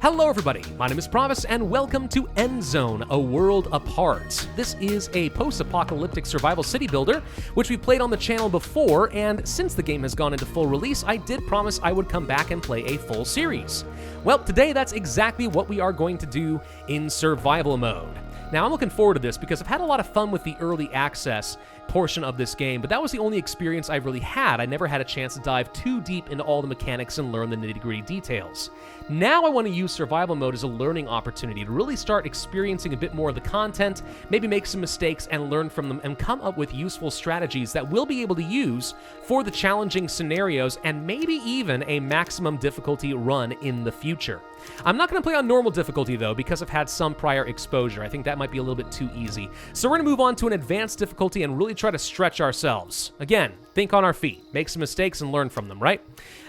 Hello everybody, my name is Pravus and welcome to Endzone, A World Apart. This is a post-apocalyptic survival city builder, which we played on the channel before, and since the game has gone into full release, I did promise I would come back and play a full series. Well, today that's exactly what we are going to do in survival mode. Now, I'm looking forward to this because I've had a lot of fun with the early access portion of this game, but that was the only experience I've really had. I never had a chance to dive too deep into all the mechanics and learn the nitty-gritty details. Now I want to use survival mode as a learning opportunity to really start experiencing a bit more of the content, maybe make some mistakes and learn from them, and come up with useful strategies that we'll be able to use for the challenging scenarios and maybe even a maximum difficulty run in the future. I'm not going to play on normal difficulty though, because I've had some prior exposure. I think that might be a little bit too easy. So we're going to move on to an advanced difficulty and really try to stretch ourselves. Again, think on our feet, make some mistakes and learn from them, right?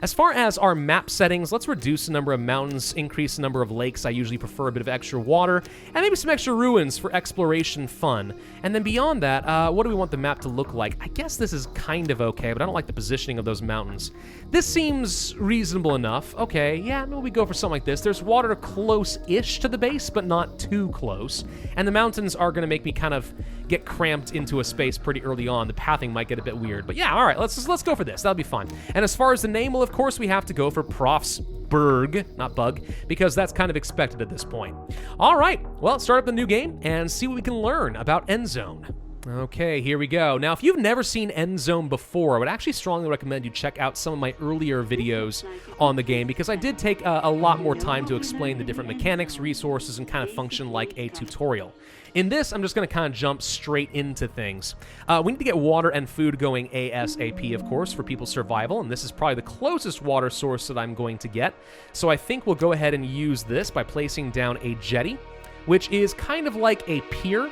As far as our map settings, let's reduce the number of mountains, increase the number of lakes. I usually prefer a bit of extra water, and maybe some extra ruins for exploration fun. And then beyond that, what do we want the map to look like? I guess this is kind of okay, but I don't like the positioning of those mountains. This seems reasonable enough. Okay, yeah, maybe we go for something like this. There's water close-ish to the base, but not too close. And the mountains are going to make me kind of get cramped into a space pretty early on. The pathing might get a bit weird, but yeah, all right, let's go for this. That'll be fun. And as far as the name, well, of course, we have to go for Pravsburg, not bug, because that's kind of expected at this point. All right, well, let's start up the new game and see what we can learn about Endzone. Okay, here we go. Now, if you've never seen Endzone before, I would actually strongly recommend you check out some of my earlier videos on the game, because I did take a lot more time to explain the different mechanics, resources, and kind of function like a tutorial. In this, I'm just going to kind of jump straight into things. We need to get water and food going ASAP, of course, for people's survival, and this is probably the closest water source that I'm going to get. So I think we'll go ahead and use this by placing down a jetty, which is kind of like a pier,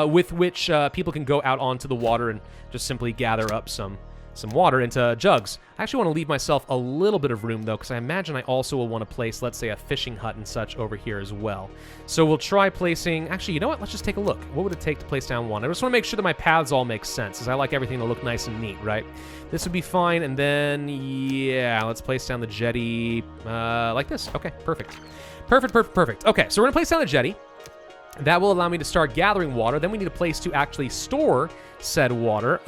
with which people can go out onto the water and just simply gather up some water into jugs. I actually want to leave myself a little bit of room, though, because I imagine I also will want to place, let's say, a fishing hut and such over here as well. So we'll try placing... Actually, you know what? Let's just take a look. What would it take to place down one? I just want to make sure that my paths all make sense, because I like everything to look nice and neat, right? This would be fine, and then, yeah, let's place down the jetty like this. Okay, perfect. Perfect. Okay, so we're going to place down the jetty. That will allow me to start gathering water. Then we need a place to actually store said water.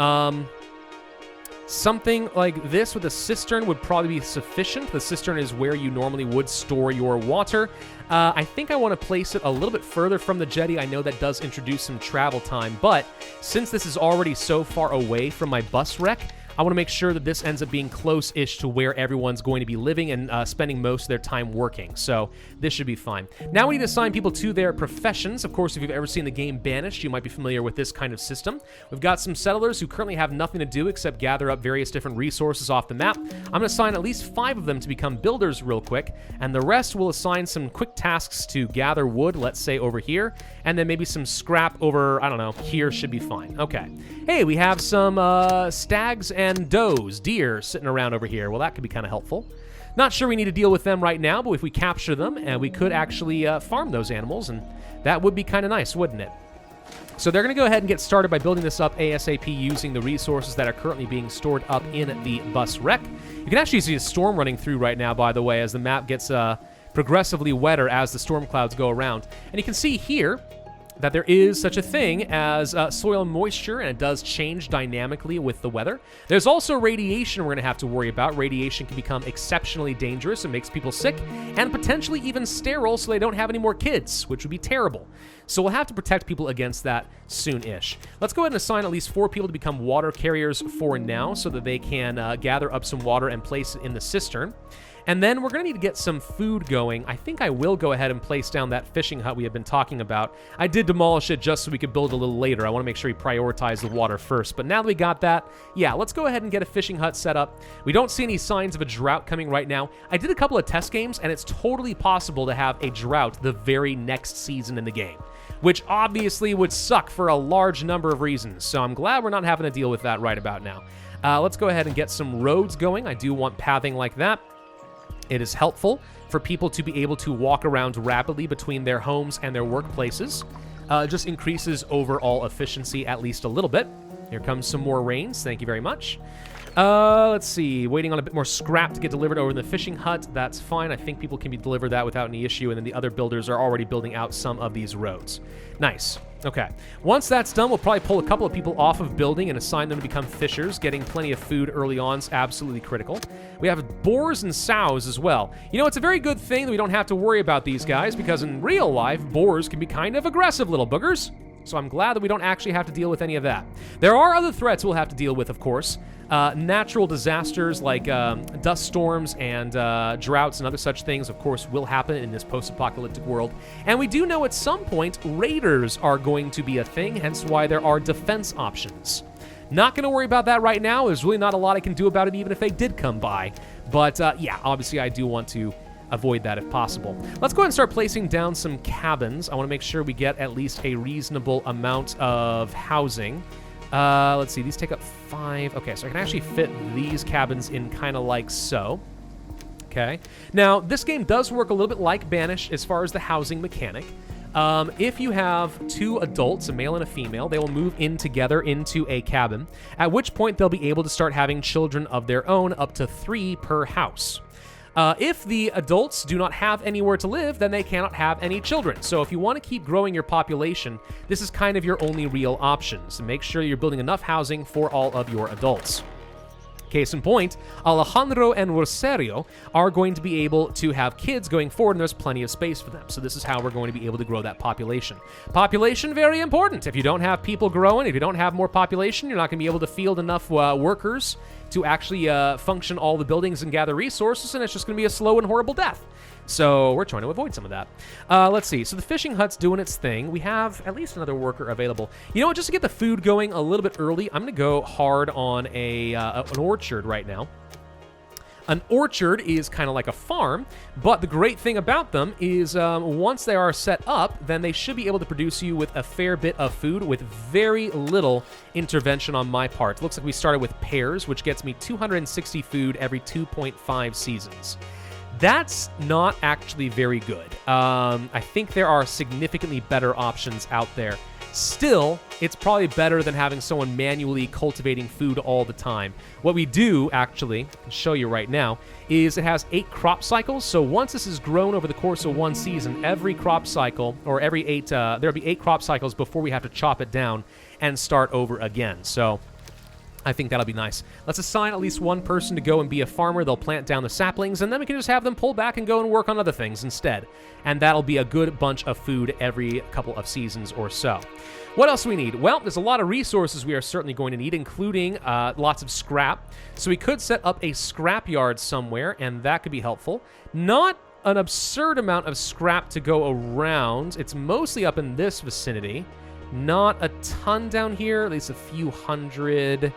Something like this with a cistern would probably be sufficient. The cistern is where you normally would store your water. I think I want to place it a little bit further from the jetty. I know that does introduce some travel time, but since this is already so far away from my bus wreck, I want to make sure that this ends up being close-ish to where everyone's going to be living and spending most of their time working. So this should be fine. Now we need to assign people to their professions. Of course, if you've ever seen the game Banished, you might be familiar with this kind of system. We've got some settlers who currently have nothing to do except gather up various different resources off the map. I'm going to assign at least 5 of them to become builders real quick, and the rest will assign some quick tasks to gather wood, let's say over here, and then maybe some scrap over, I don't know, here should be fine. Okay. Hey, we have some stags and deer sitting around over here. Well, that could be kind of helpful. Not sure we need to deal with them right now, but if we capture them, and we could actually farm those animals, and that would be kind of nice, wouldn't it? So they're going to go ahead and get started by building this up ASAP using the resources that are currently being stored up in the bus wreck. You can actually see a storm running through right now, by the way, as the map gets progressively wetter as the storm clouds go around. And you can see here that there is such a thing as soil moisture, and it does change dynamically with the weather. There's also radiation we're going to have to worry about. Radiation can become exceptionally dangerous and makes people sick, and potentially even sterile so they don't have any more kids, which would be terrible. So we'll have to protect people against that soon-ish. Let's go ahead and assign at least 4 people to become water carriers for now so that they can gather up some water and place it in the cistern. And then we're going to need to get some food going. I think I will go ahead and place down that fishing hut we have been talking about. I did demolish it just so we could build a little later. I want to make sure we prioritize the water first. But now that we got that, yeah, let's go ahead and get a fishing hut set up. We don't see any signs of a drought coming right now. I did a couple of test games, and it's totally possible to have a drought the very next season in the game, which obviously would suck for a large number of reasons. So I'm glad we're not having to deal with that right about now. Let's go ahead and get some roads going. I do want pathing like that. It is helpful for people to be able to walk around rapidly between their homes and their workplaces. Just increases overall efficiency at least a little bit. Here comes some more rains. Thank you very much. Let's see. Waiting on a bit more scrap to get delivered over in the fishing hut. That's fine. I think people can be delivered that without any issue. And then the other builders are already building out some of these roads. Nice. Okay. Once that's done, we'll probably pull a couple of people off of building and assign them to become fishers. Getting plenty of food early on is absolutely critical. We have boars and sows as well. You know, it's a very good thing that we don't have to worry about these guys, because in real life, boars can be kind of aggressive little boogers. So I'm glad that we don't actually have to deal with any of that. There are other threats we'll have to deal with, of course. Natural disasters like dust storms and droughts and other such things, of course, will happen in this post-apocalyptic world. And we do know at some point raiders are going to be a thing, hence why there are defense options. Not going to worry about that right now. There's really not a lot I can do about it, even if they did come by. But yeah, obviously I do want to avoid that if possible. Let's go ahead and start placing down some cabins. I want to make sure we get at least a reasonable amount of housing. Let's see, these take up 5. Okay, so I can actually fit these cabins in kind of like so. Okay. Now, this game does work a little bit like Banish as far as the housing mechanic. If you have 2 adults, a male and a female, they will move in together into a cabin, at which point they'll be able to start having children of their own, up to 3 per house. If the adults do not have anywhere to live, then they cannot have any children. So if you want to keep growing your population, this is kind of your only real option. So make sure you're building enough housing for all of your adults. Case in point, Alejandro and Rosario are going to be able to have kids going forward, and there's plenty of space for them. So this is how we're going to be able to grow that population. Population, very important. If you don't have people growing, if you don't have more population, you're not going to be able to field enough workers to actually function all the buildings and gather resources, and it's just going to be a slow and horrible death. So we're trying to avoid some of that. Let's see. So the fishing hut's doing its thing. We have at least another worker available. You know what? Just to get the food going a little bit early, I'm going to go hard on an orchard right now. An orchard is kind of like a farm, but the great thing about them is once they are set up, then they should be able to produce you with a fair bit of food with very little intervention on my part. Looks like we started with pears, which gets me 260 food every 2.5 seasons. That's not actually very good. I think there are significantly better options out there. Still, it's probably better than having someone manually cultivating food all the time. What we do, actually, I'll show you right now, is it has 8 crop cycles. So once this is grown over the course of one season, every crop cycle, or every 8, there'll be 8 crop cycles before we have to chop it down and start over again. So I think that'll be nice. Let's assign at least one person to go and be a farmer. They'll plant down the saplings, and then we can just have them pull back and go and work on other things instead. And that'll be a good bunch of food every couple of seasons or so. What else do we need? Well, there's a lot of resources we are certainly going to need, including lots of scrap. So we could set up a scrap yard somewhere, and that could be helpful. Not an absurd amount of scrap to go around. It's mostly up in this vicinity. Not a ton down here, at least a few hundred.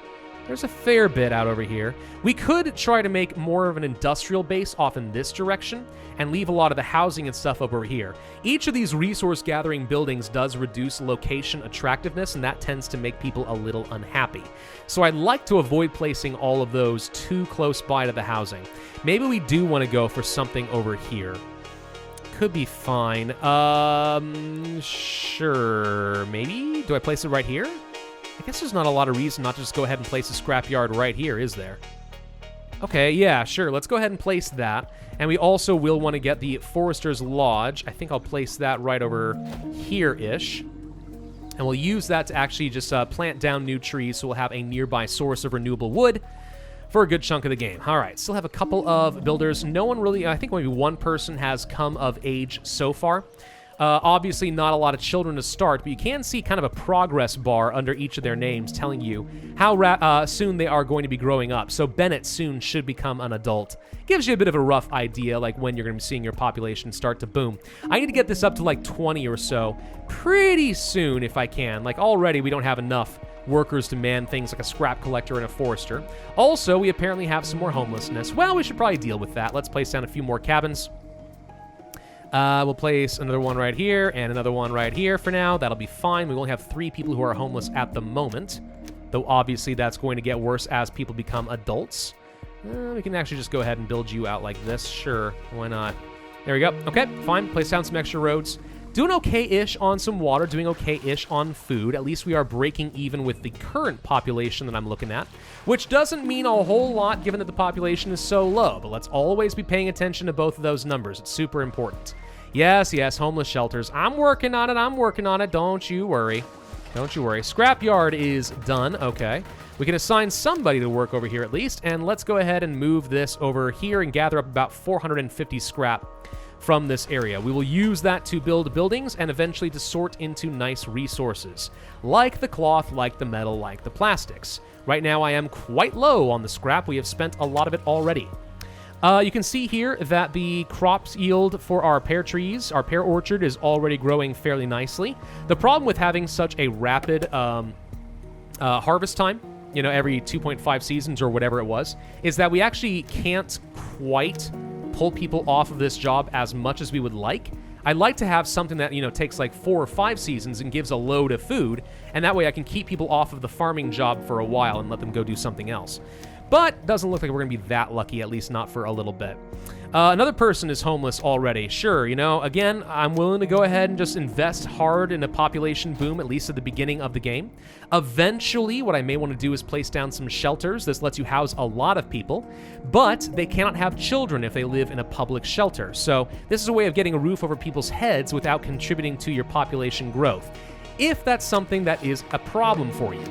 There's a fair bit out over here. We could try to make more of an industrial base off in this direction and leave a lot of the housing and stuff over here. Each of these resource-gathering buildings does reduce location attractiveness, and that tends to make people a little unhappy. So I'd like to avoid placing all of those too close by to the housing. Maybe we do want to go for something over here. Could be fine. Sure. Maybe? Do I place it right here? I guess there's not a lot of reason not to just go ahead and place a scrapyard right here, is there? Okay, yeah, sure. Let's go ahead and place that. And we also will want to get the Forester's Lodge. I think I'll place that right over here-ish. And we'll use that to actually just plant down new trees, so we'll have a nearby source of renewable wood for a good chunk of the game. All right, still have a couple of builders. No one really, I think maybe one person has come of age so far. Obviously not a lot of children to start, but you can see kind of a progress bar under each of their names telling you how soon they are going to be growing up. So Bennett soon should become an adult. Gives you a bit of a rough idea, like when you're going to be seeing your population start to boom. I need to get this up to like 20 or so pretty soon if I can. Like already we don't have enough workers to man things like a scrap collector and a forester. Also, we apparently have some more homelessness. Well, we should probably deal with that. Let's place down a few more cabins. We'll place another one right here and another one right here for now. That'll be fine. We only have 3 people who are homeless at the moment, though obviously that's going to get worse as people become adults. We can actually just go ahead and build you out like this. Sure, why not? There we go. Okay, fine. Place down some extra roads. Doing okay-ish on some water, doing okay-ish on food. At least we are breaking even with the current population that I'm looking at, which doesn't mean a whole lot given that the population is so low, but let's always be paying attention to both of those numbers. It's super important. Yes, homeless shelters. I'm working on it. Don't you worry. Scrapyard is done. Okay. We can assign somebody to work over here at least, and let's go ahead and move this over here and gather up about 450 scrap from this area. We will use that to build buildings and eventually to sort into nice resources, like the cloth, like the metal, like the plastics. Right now I am quite low on the scrap. We have spent a lot of it already. You can see here that the crops yield for our pear trees, our pear orchard is already growing fairly nicely. The problem with having such a rapid harvest time, every 2.5 seasons or whatever it was, is that we actually can't quite pull people off of this job as much as we would like. I'd like to have something that, takes like 4 or 5 seasons and gives a load of food, and that way I can keep people off of the farming job for a while and let them go do something else. But doesn't look like we're going to be that lucky, at least not for a little bit. Another person is homeless already. Sure, again, I'm willing to go ahead and just invest hard in a population boom, at least at the beginning of the game. Eventually, what I may want to do is place down some shelters. This lets you house a lot of people, but they cannot have children if they live in a public shelter. So this is a way of getting a roof over people's heads without contributing to your population growth, if that's something that is a problem for you.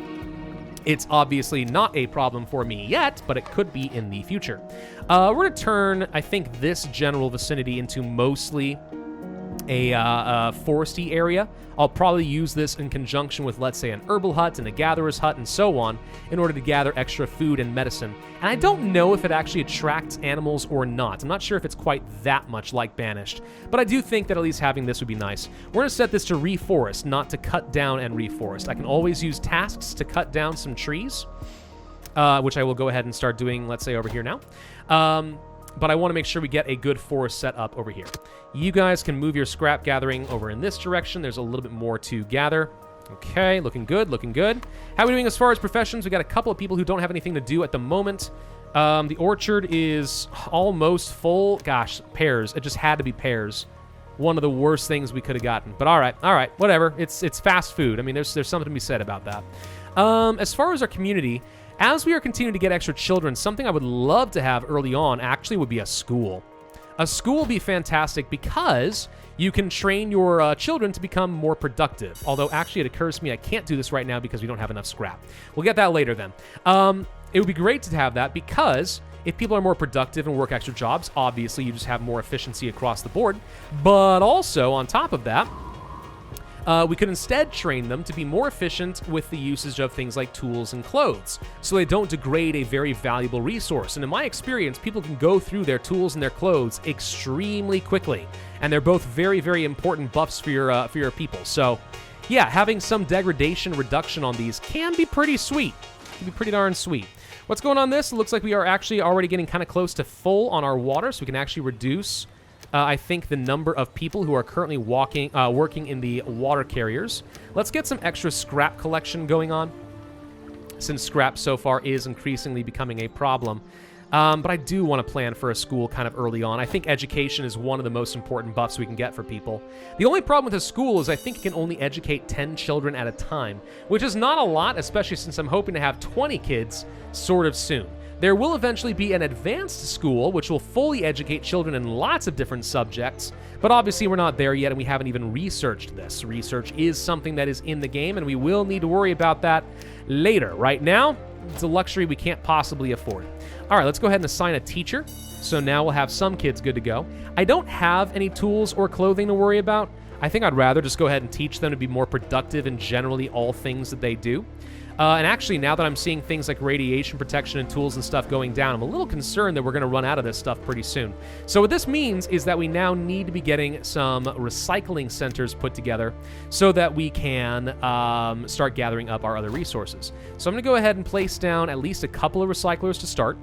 It's obviously not a problem for me yet, but it could be in the future. We're going to turn, I think, this general vicinity into mostly a foresty area. I'll probably use this in conjunction with, let's say, an herbal hut and a gatherer's hut and so on in order to gather extra food and medicine. And I don't know if it actually attracts animals or not. I'm not sure if it's quite that much like Banished, but I do think that at least having this would be nice. We're going to set this to reforest, not to cut down and reforest. I can always use tasks to cut down some trees, which I will go ahead and start doing, let's say, over here now. But I want to make sure we get a good forest set up over here. You guys can move your scrap gathering over in this direction. There's a little bit more to gather. Okay, looking good. How are we doing as far as professions? We got a couple of people who don't have anything to do at the moment. The orchard is almost full. Gosh, pears. It just had to be pears. One of the worst things we could have gotten. But all right, whatever. It's fast food. I mean, there's something to be said about that. As far as our community, as we are continuing to get extra children, something I would love to have early on actually would be a school. A school would be fantastic because you can train your children to become more productive. Although, actually, it occurs to me I can't do this right now because we don't have enough scrap. We'll get that later then. It would be great to have that because if people are more productive and work extra jobs, obviously you just have more efficiency across the board. But also, on top of that, we could instead train them to be more efficient with the usage of things like tools and clothes, so they don't degrade a very valuable resource. And in my experience, people can go through their tools and their clothes extremely quickly, and they're both very, very important buffs for your people. So, yeah, having some degradation reduction on these can be pretty sweet. Can be pretty darn sweet. What's going on this? It looks like we are actually already getting kind of close to full on our water, so we can actually reduce I think the number of people who are currently working in the water carriers. Let's get some extra scrap collection going on, since scrap so far is increasingly becoming a problem. But I do want to plan for a school kind of early on. I think education is one of the most important buffs we can get for people. The only problem with a school is I think it can only educate 10 children at a time, which is not a lot, especially since I'm hoping to have 20 kids sort of soon. There will eventually be an advanced school, which will fully educate children in lots of different subjects, but obviously we're not there yet and we haven't even researched this. Research is something that is in the game and we will need to worry about that later. Right now, it's a luxury we can't possibly afford. All right, let's go ahead and assign a teacher. So now we'll have some kids good to go. I don't have any tools or clothing to worry about. I think I'd rather just go ahead and teach them to be more productive in generally all things that they do. And actually, now that I'm seeing things like radiation protection and tools and stuff going down, I'm a little concerned that we're going to run out of this stuff pretty soon. So what this means is that we now need to be getting some recycling centers put together so that we can start gathering up our other resources. So I'm going to go ahead and place down at least a couple of recyclers to start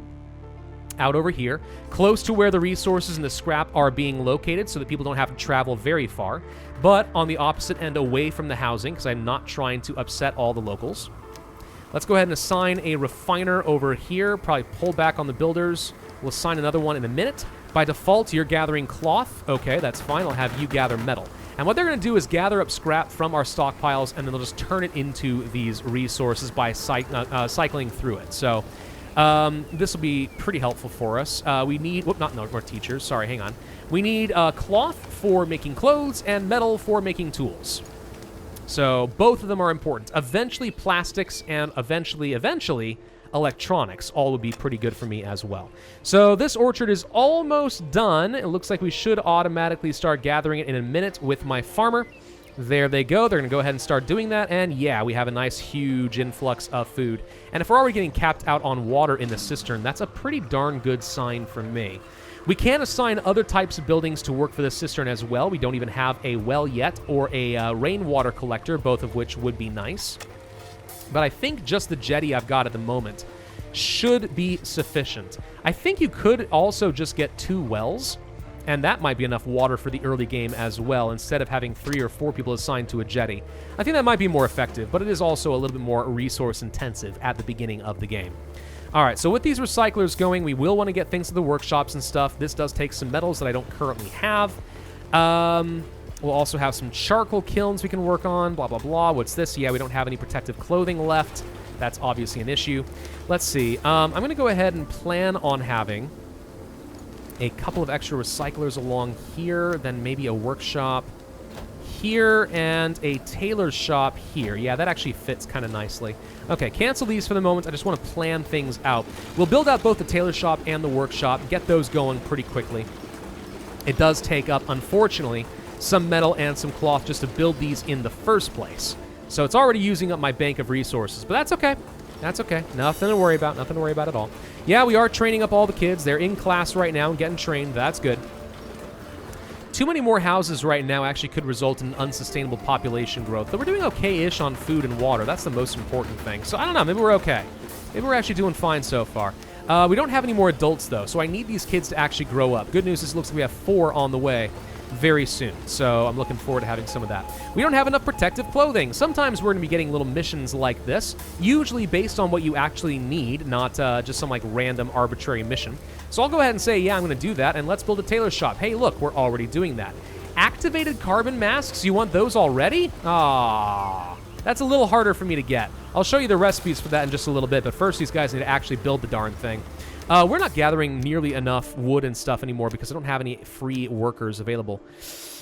out over here, close to where the resources and the scrap are being located so that people don't have to travel very far, but on the opposite end away from the housing because I'm not trying to upset all the locals. Let's go ahead and assign a refiner over here, probably pull back on the builders. We'll assign another one in a minute. By default, you're gathering cloth. Okay, that's fine. I'll have you gather metal. And what they're going to do is gather up scrap from our stockpiles, and then they'll just turn it into these resources by cycling through it. So this will be pretty helpful for us. We need, not more teachers, sorry, hang on. We need cloth for making clothes and metal for making tools. So both of them are important. Eventually plastics and eventually electronics all would be pretty good for me as well. So this orchard is almost done. It looks like we should automatically start gathering it in a minute with my farmer. There they go. They're going to go ahead and start doing that. And yeah, we have a nice huge influx of food. And if we're already getting capped out on water in the cistern, that's a pretty darn good sign for me. We can assign other types of buildings to work for the cistern as well. We don't even have a well yet or a rainwater collector, both of which would be nice. But I think just the jetty I've got at the moment should be sufficient. I think you could also just get 2 wells, and that might be enough water for the early game as well, instead of having 3 or 4 people assigned to a jetty. I think that might be more effective, but it is also a little bit more resource intensive at the beginning of the game. All right, so with these recyclers going, we will want to get things to the workshops and stuff. This does take some metals that I don't currently have. We'll also have some charcoal kilns we can work on, blah, blah, blah. What's this? Yeah, we don't have any protective clothing left. That's obviously an issue. Let's see. I'm going to go ahead and plan on having a couple of extra recyclers along here, then maybe a workshop here and a tailor's shop here. Yeah, that actually fits kind of nicely. Okay, cancel these for the moment. I just want to plan things out. We'll build out both the tailor shop and the workshop, get those going pretty quickly. It does take up, unfortunately, some metal and some cloth just to build these in the first place. So it's already using up my bank of resources, but that's okay. That's okay. Nothing to worry about. Nothing to worry about at all. Yeah, we are training up all the kids. They're in class right now and getting trained. That's good. Too many more houses right now actually could result in unsustainable population growth. But we're doing okay-ish on food and water. That's the most important thing. So I don't know. Maybe we're okay. Maybe we're actually doing fine so far. We don't have any more adults, though, so I need these kids to actually grow up. Good news is it looks like we have 4 on the way very soon, so I'm looking forward to having some of that. We don't have enough protective clothing. Sometimes we're going to be getting little missions like this, usually based on what you actually need, not just some like random arbitrary mission. So I'll go ahead and say, yeah, I'm going to do that, and let's build a tailor shop. Hey, look, we're already doing that. Activated carbon masks, you want those already? Ah, that's a little harder for me to get. I'll show you the recipes for that in just a little bit, but first these guys need to actually build the darn thing. We're not gathering nearly enough wood and stuff anymore because I don't have any free workers available.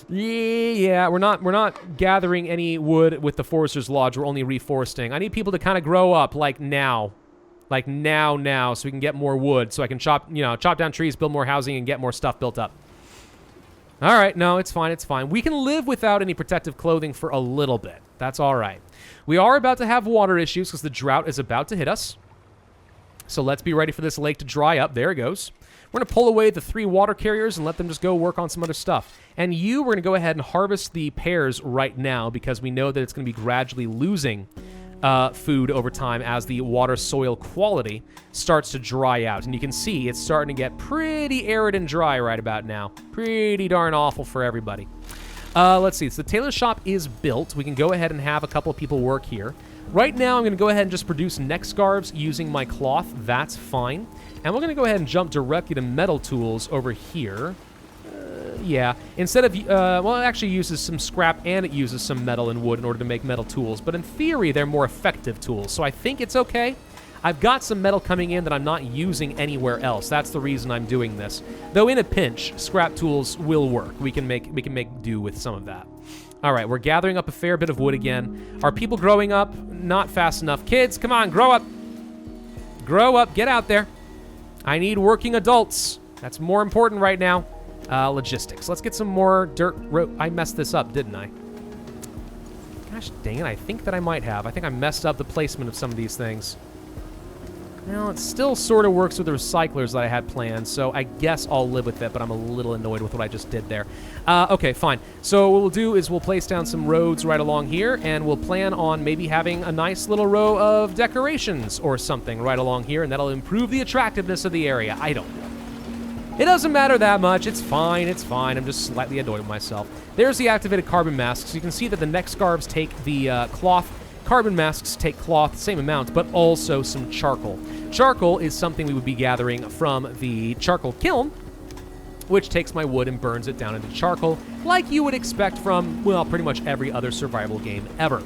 Yeah, we're not gathering any wood with the Forester's Lodge. We're only reforesting. I need people to kind of grow up like now. Like now, so we can get more wood, so I can chop down trees, build more housing, and get more stuff built up. All right, no, it's fine, it's fine. We can live without any protective clothing for a little bit. That's all right. We are about to have water issues because the drought is about to hit us. So let's be ready for this lake to dry up. There it goes. We're going to pull away the 3 water carriers and let them just go work on some other stuff. And we're going to go ahead and harvest the pears right now because we know that it's going to be gradually losing food over time as the water soil quality starts to dry out. And you can see it's starting to get pretty arid and dry right about now. Pretty darn awful for everybody. Let's see. So the tailor shop is built. We can go ahead and have a couple of people work here. Right now, I'm going to go ahead and just produce neck scarves using my cloth. That's fine. And we're going to go ahead and jump directly to metal tools over here. Yeah. Instead of, well, it actually uses some scrap and it uses some metal and wood in order to make metal tools. But in theory, they're more effective tools. So I think it's okay. I've got some metal coming in that I'm not using anywhere else. That's the reason I'm doing this. Though in a pinch, scrap tools will work. We can make do with some of that. All right, we're gathering up a fair bit of wood again. Are people growing up? Not fast enough. Kids, come on, grow up. Grow up, get out there. I need working adults. That's more important right now. Logistics. Let's get some more dirt road. I messed this up, didn't I? Gosh dang it, I think that I might have. I think I messed up the placement of some of these things. Well, it still sort of works with the recyclers that I had planned, so I guess I'll live with it, but I'm a little annoyed with what I just did there. Okay, fine. So what we'll do is we'll place down some roads right along here, and we'll plan on maybe having a nice little row of decorations or something right along here, and that'll improve the attractiveness of the area. I don't know. It doesn't matter that much. It's fine. It's fine. I'm just slightly annoyed with myself. There's the activated carbon masks. You can see that the neck scarves take the cloth. Carbon masks take cloth, same amount, but also some charcoal. Charcoal is something we would be gathering from the charcoal kiln, which takes my wood and burns it down into charcoal, like you would expect from, well, pretty much every other survival game ever.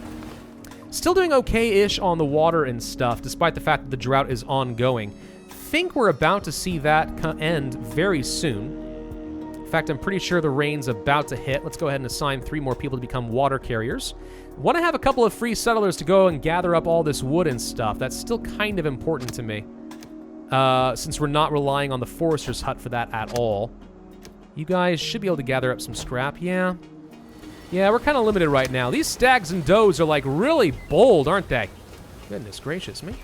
Still doing okay-ish on the water and stuff, despite the fact that the drought is ongoing. Think we're about to see that end very soon. In fact, I'm pretty sure the rain's about to hit. Let's go ahead and assign 3 more people to become water carriers. Want to have a couple of free settlers to go and gather up all this wood and stuff. That's still kind of important to me, since we're not relying on the forester's hut for that at all. You guys should be able to gather up some scrap. Yeah, we're kind of limited right now. These stags and does are like really bold, aren't they? Goodness gracious me.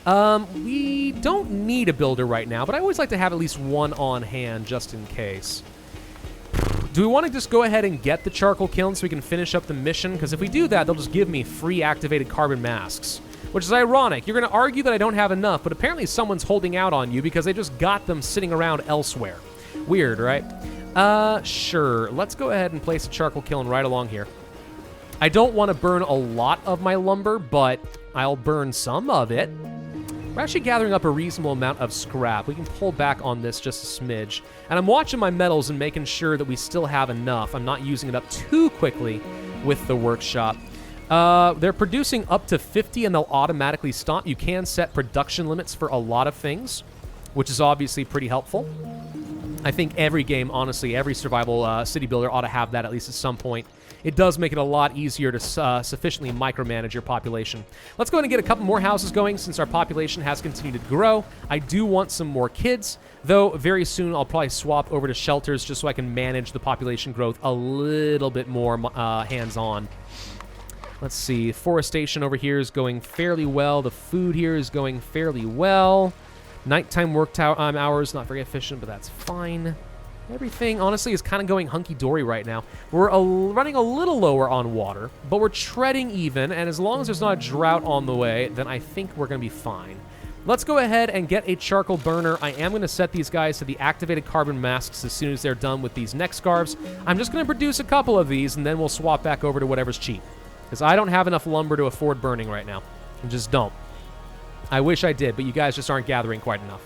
We don't need a builder right now, but I always like to have at least one on hand just in case. Do we want to just go ahead and get the charcoal kiln so we can finish up the mission? Because if we do that, they'll just give me free activated carbon masks, which is ironic. You're going to argue that I don't have enough, but apparently someone's holding out on you because they just got them sitting around elsewhere. Weird, right? Sure. Let's go ahead and place a charcoal kiln right along here. I don't want to burn a lot of my lumber, but I'll burn some of it. We're actually gathering up a reasonable amount of scrap. We can pull back on this just a smidge. And I'm watching my metals and making sure that we still have enough. I'm not using it up too quickly with the workshop. They're producing up to 50 and they'll automatically stop. You can set production limits for a lot of things, which is obviously pretty helpful. I think every game, honestly, every survival city builder ought to have that at least at some point. It does make it a lot easier to sufficiently micromanage your population. Let's go ahead and get a couple more houses going since our population has continued to grow. I do want some more kids, though very soon I'll probably swap over to shelters just so I can manage the population growth a little bit more hands-on. Let's see, forestation over here is going fairly well. The food here is going fairly well. Nighttime work hours, not very efficient, but that's fine. Everything, honestly, is kind of going hunky-dory right now. We're running a little lower on water, but we're treading even, and as long as there's not a drought on the way, then I think we're going to be fine. Let's go ahead and get a charcoal burner. I am going to set these guys to the activated carbon masks as soon as they're done with these neck scarves. I'm just going to produce a couple of these, and then we'll swap back over to whatever's cheap, because I don't have enough lumber to afford burning right now. I just don't. I wish I did, but you guys just aren't gathering quite enough.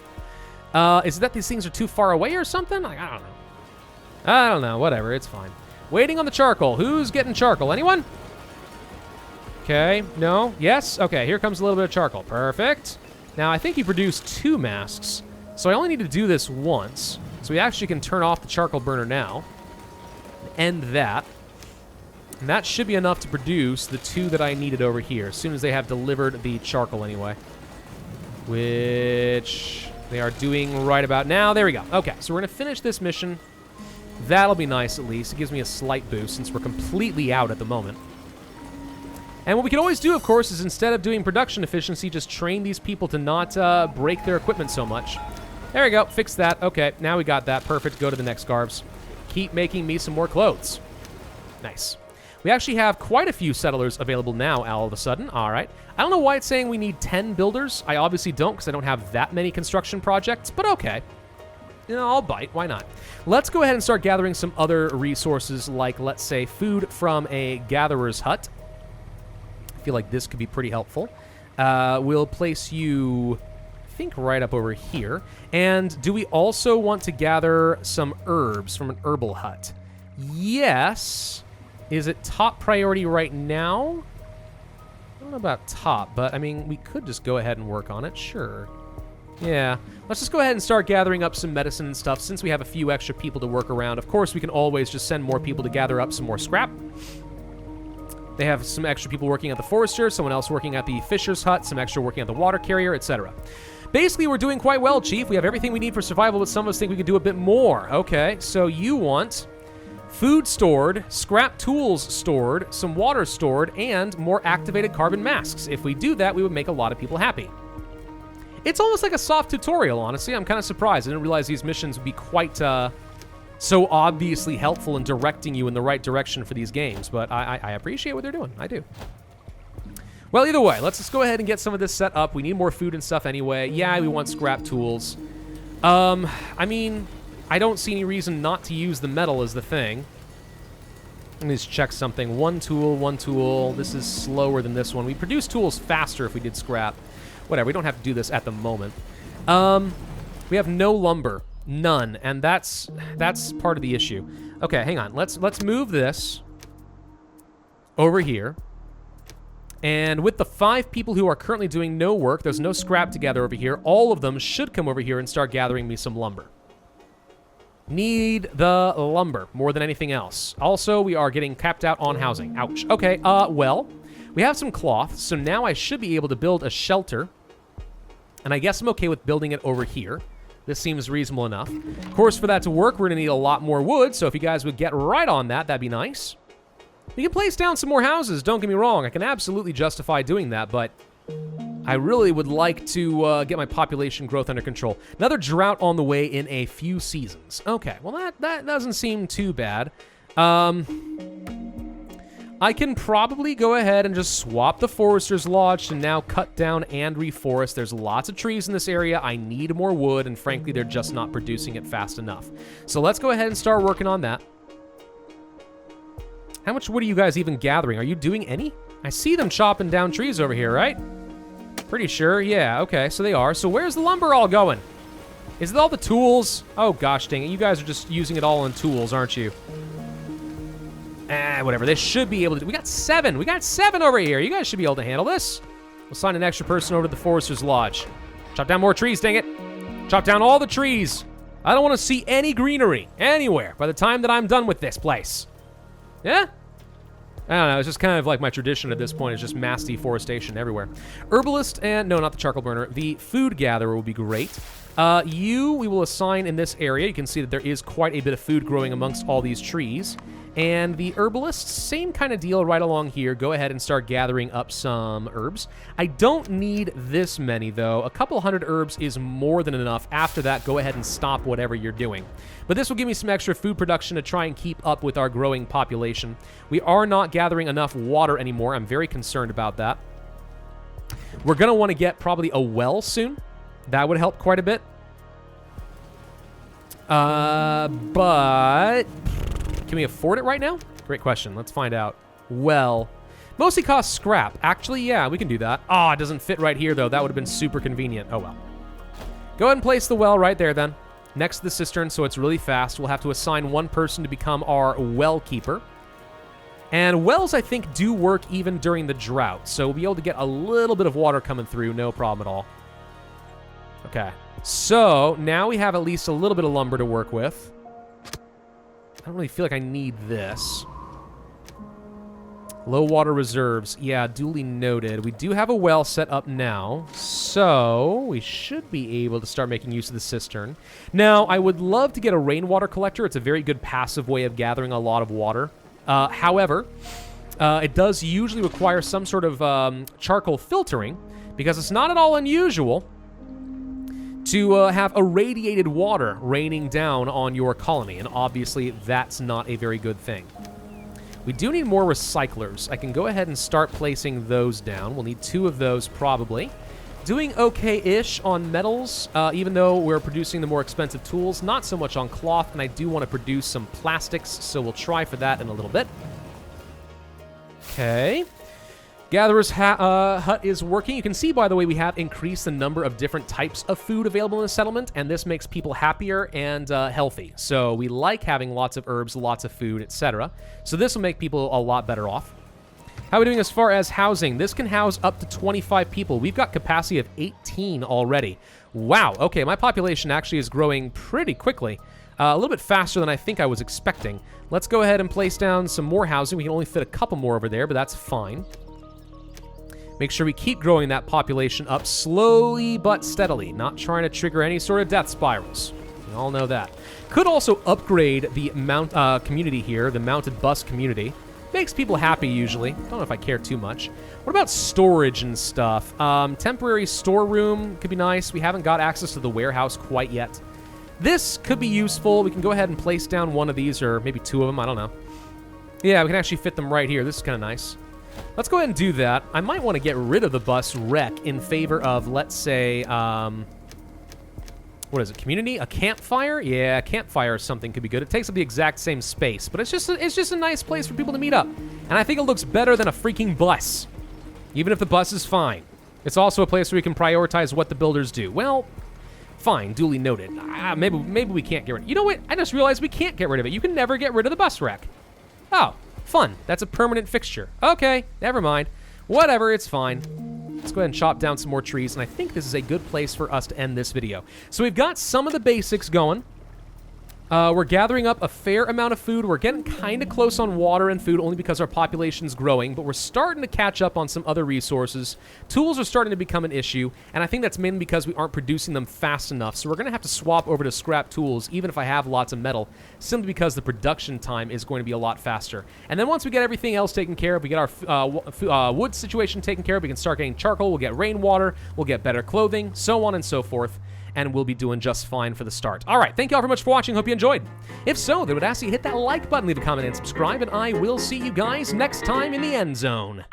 Is it that these things are too far away or something? I don't know. I don't know. Whatever. It's fine. Waiting on the charcoal. Who's getting charcoal? Anyone? Okay. No? Yes? Okay. Here comes a little bit of charcoal. Perfect. Now, I think you produced 2 masks, so I only need to do this once. So we actually can turn off the charcoal burner now. End that. And that should be enough to produce the 2 that I needed over here, as soon as they have delivered the charcoal anyway. Which they are doing right about now. There we go. Okay, so we're going to finish this mission. That'll be nice, at least. It gives me a slight boost, since we're completely out at the moment. And what we can always do, of course, is instead of doing production efficiency, just train these people to not break their equipment so much. There we go. Fix that. Okay, now we got that. Perfect. Go to the next scarves. Keep making me some more clothes. Nice. We actually have quite a few settlers available now all of a sudden. All right. I don't know why it's saying we need 10 builders. I obviously don't, because I don't have that many construction projects, but okay. You know, I'll bite. Why not? Let's go ahead and start gathering some other resources, like, let's say, food from a gatherer's hut. I feel like this could be pretty helpful. We'll place you, I think, right up over here. And do we also want to gather some herbs from an herbal hut? Yes. Is it top priority right now? I don't know about top, but, I mean, we could just go ahead and work on it. Sure. Yeah. Let's just go ahead and start gathering up some medicine and stuff since we have a few extra people to work around. Of course, we can always just send more people to gather up some more scrap. They have some extra people working at the forester, someone else working at the fisher's hut, some extra working at the water carrier, etc. Basically, we're doing quite well, Chief. We have everything we need for survival, but some of us think we could do a bit more. Okay, so you want food stored, scrap tools stored, some water stored, and more activated carbon masks. If we do that, we would make a lot of people happy. It's almost like a soft tutorial, honestly. I'm kind of surprised. I didn't realize these missions would be quite so obviously helpful in directing you in the right direction for these games, but I appreciate what they're doing. I do. Well, either way, let's just go ahead and get some of this set up. We need more food and stuff anyway. Yeah, we want scrap tools. I mean, I don't see any reason not to use the metal as the thing. Let me just check something. One tool. This is slower than this one. We produce tools faster if we did scrap. Whatever, we don't have to do this at the moment. We have no lumber. None, and that's part of the issue. Okay, hang on. Let's move this over here. And with the 5 people who are currently doing no work, there's no scrap to gather over here. All of them should come over here and start gathering me some lumber. Need the lumber more than anything else. Also, we are getting capped out on housing. Ouch. Okay, well, we have some cloth, so now I should be able to build a shelter. And I guess I'm okay with building it over here. This seems reasonable enough. Of course, for that to work, we're going to need a lot more wood, so if you guys would get right on that, that'd be nice. We can place down some more houses, don't get me wrong. I can absolutely justify doing that, but I really would like to get my population growth under control. Another drought on the way in a few seasons. Okay, well, that doesn't seem too bad. I can probably go ahead and just swap the Forester's Lodge to now cut down and reforest. There's lots of trees in this area. I need more wood, and frankly, they're just not producing it fast enough. So let's go ahead and start working on that. How much wood are you guys even gathering? Are you doing any? I see them chopping down trees over here, right? Pretty sure, yeah, okay, so they are. So where's the lumber all going? Is it all the tools? Oh gosh dang it, you guys are just using it all on tools, aren't you? Whatever, they should be able to. We got 7 over here. You guys should be able to handle this. We'll sign an extra person over to the Forester's Lodge. Chop down more trees, dang it. Chop down all the trees. I don't want to see any greenery anywhere by the time that I'm done with this place. Yeah? I don't know, it's just kind of like my tradition at this point. It's just mass deforestation everywhere. Herbalist and, no, not the charcoal burner. The food gatherer will be great. We will assign in this area. You can see that there is quite a bit of food growing amongst all these trees. And the herbalist, same kind of deal right along here. Go ahead and start gathering up some herbs. I don't need this many, though. A couple hundred herbs is more than enough. After that, go ahead and stop whatever you're doing. But this will give me some extra food production to try and keep up with our growing population. We are not gathering enough water anymore. I'm very concerned about that. We're going to want to get probably a well soon. That would help quite a bit. But can we afford it right now? Great question. Let's find out. Well, mostly costs scrap. Actually, yeah, we can do that. Oh, it doesn't fit right here, though. That would have been super convenient. Oh, well. Go ahead and place the well right there, then. Next to the cistern, so it's really fast. We'll have to assign one person to become our well keeper. And wells, I think, do work even during the drought. So we'll be able to get a little bit of water coming through. No problem at all. Okay. So now we have at least a little bit of lumber to work with. I don't really feel like I need this. Low water reserves. Yeah, duly noted. We do have a well set up now, so we should be able to start making use of the cistern. Now, I would love to get a rainwater collector. It's a very good passive way of gathering a lot of water. However, it does usually require some sort of charcoal filtering, because it's not at all unusual to have irradiated water raining down on your colony, and obviously that's not a very good thing. We do need more recyclers. I can go ahead and start placing those down. We'll need 2 of those probably. Doing okay-ish on metals, even though we're producing the more expensive tools. Not so much on cloth, and I do want to produce some plastics, so we'll try for that in a little bit. Okay. Gatherer's hut is working. You can see, by the way, we have increased the number of different types of food available in the settlement, and this makes people happier and healthy. So we like having lots of herbs, lots of food, etc. So this will make people a lot better off. How are we doing as far as housing? This can house up to 25 people. We've got capacity of 18 already. Wow, okay, my population actually is growing pretty quickly. A little bit faster than I think I was expecting. Let's go ahead and place down some more housing. We can only fit a couple more over there, but that's fine. Make sure we keep growing that population up slowly but steadily, not trying to trigger any sort of death spirals. We all know that. Could also upgrade the community here, the mounted bus community. Makes people happy usually. Don't know if I care too much. What about storage and stuff? Temporary storeroom could be nice. We haven't got access to the warehouse quite yet. This could be useful. We can go ahead and place down one of these, or maybe 2 of them. I don't know. Yeah, we can actually fit them right here. This is kind of nice. Let's go ahead and do that. I might want to get rid of the bus wreck in favor of, let's say, what is it, community? A campfire? Yeah, a campfire or something could be good. It takes up the exact same space, but it's just a nice place for people to meet up. And I think it looks better than a freaking bus, even if the bus is fine. It's also a place where we can prioritize what the builders do. Well, Fine, duly noted. Maybe we can't get rid of it. You know what? I just realized we can't get rid of it. You can never get rid of the bus wreck. Oh, fun. That's a permanent fixture. Okay, never mind. Whatever, it's fine. Let's go ahead and chop down some more trees, and I think this is a good place for us to end this video. So we've got some of the basics going. We're gathering up a fair amount of food. We're getting kind of close on water and food only because our population's growing, but we're starting to catch up on some other resources. Tools are starting to become an issue, and I think that's mainly because we aren't producing them fast enough. So we're going to have to swap over to scrap tools, even if I have lots of metal, simply because the production time is going to be a lot faster. And then once we get everything else taken care of, we get our wood situation taken care of, we can start getting charcoal, we'll get rainwater, we'll get better clothing, so on and so forth. And we'll be doing just fine for the start. All right, thank you all very much for watching. Hope you enjoyed. If so, then I would ask you to hit that like button, leave a comment, and subscribe, and I will see you guys next time in the End Zone.